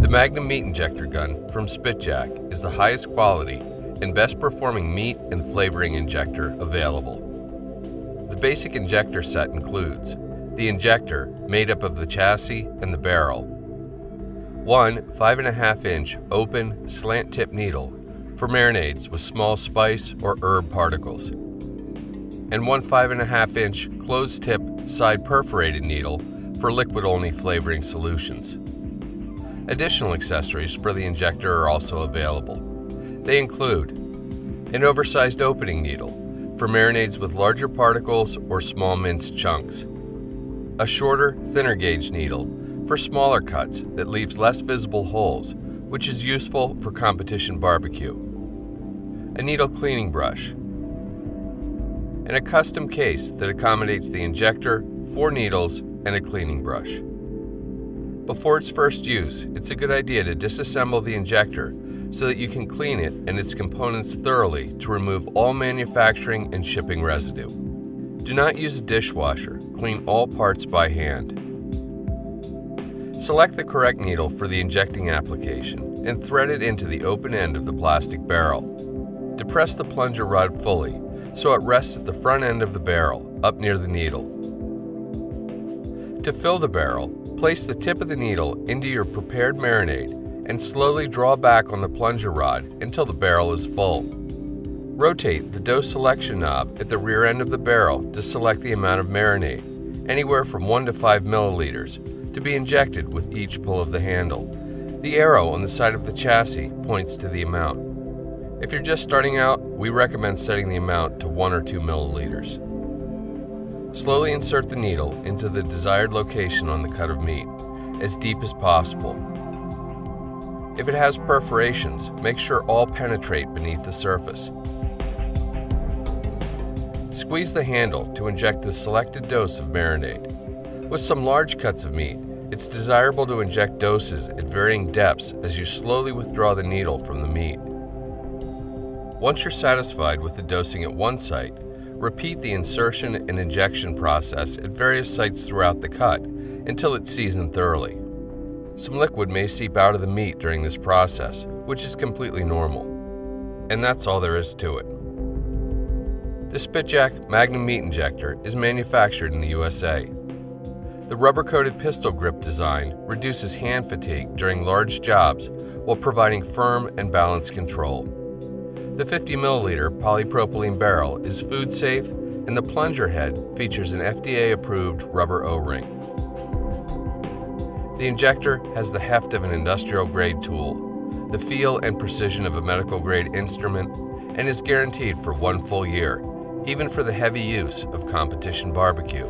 Magnum Meat Injector gun from Spitjack is the highest quality and best performing meat and flavoring injector available. The basic injector set includes the injector made up of the chassis and the barrel, one 5.5-inch open slant tip needle for marinades with small spice or herb particles, and one 5.5-inch closed tip side perforated needle for liquid-only flavoring solutions. Additional accessories for the injector are also available. They include an oversized opening needle for marinades with larger particles or small minced chunks, a shorter, thinner gauge needle for smaller cuts that leaves less visible holes, which is useful for competition barbecue, a needle cleaning brush, and a custom case that accommodates the injector, 4 needles, and a cleaning brush. Before its first use, it's a good idea to disassemble the injector so that you can clean it and its components thoroughly to remove all manufacturing and shipping residue. Do not use a dishwasher. Clean all parts by hand. Select the correct needle for the injecting application and thread it into the open end of the plastic barrel. Depress the plunger rod fully so it rests at the front end of the barrel, up near the needle. To fill the barrel, place the tip of the needle into your prepared marinade and slowly draw back on the plunger rod until the barrel is full. Rotate the dose selection knob at the rear end of the barrel to select the amount of marinade, anywhere from 1 to 5 milliliters, to be injected with each pull of the handle. The arrow on the side of the chassis points to the amount. If you're just starting out, we recommend setting the amount to 1 or 2 milliliters. Slowly insert the needle into the desired location on the cut of meat, as deep as possible. If it has perforations, make sure all penetrate beneath the surface. Squeeze the handle to inject the selected dose of marinade. With some large cuts of meat, it's desirable to inject doses at varying depths as you slowly withdraw the needle from the meat. Once you're satisfied with the dosing at one site, repeat the insertion and injection process at various sites throughout the cut until it's seasoned thoroughly. Some liquid may seep out of the meat during this process, which is completely normal. And that's all there is to it. The Spitjack Magnum Meat Injector is manufactured in the USA. The rubber-coated pistol grip design reduces hand fatigue during large jobs while providing firm and balanced control. The 50 milliliter polypropylene barrel is food safe, and the plunger head features an FDA-approved rubber O-ring. The injector has the heft of an industrial-grade tool, the feel and precision of a medical-grade instrument, and is guaranteed for 1 full year, even for the heavy use of competition barbecue.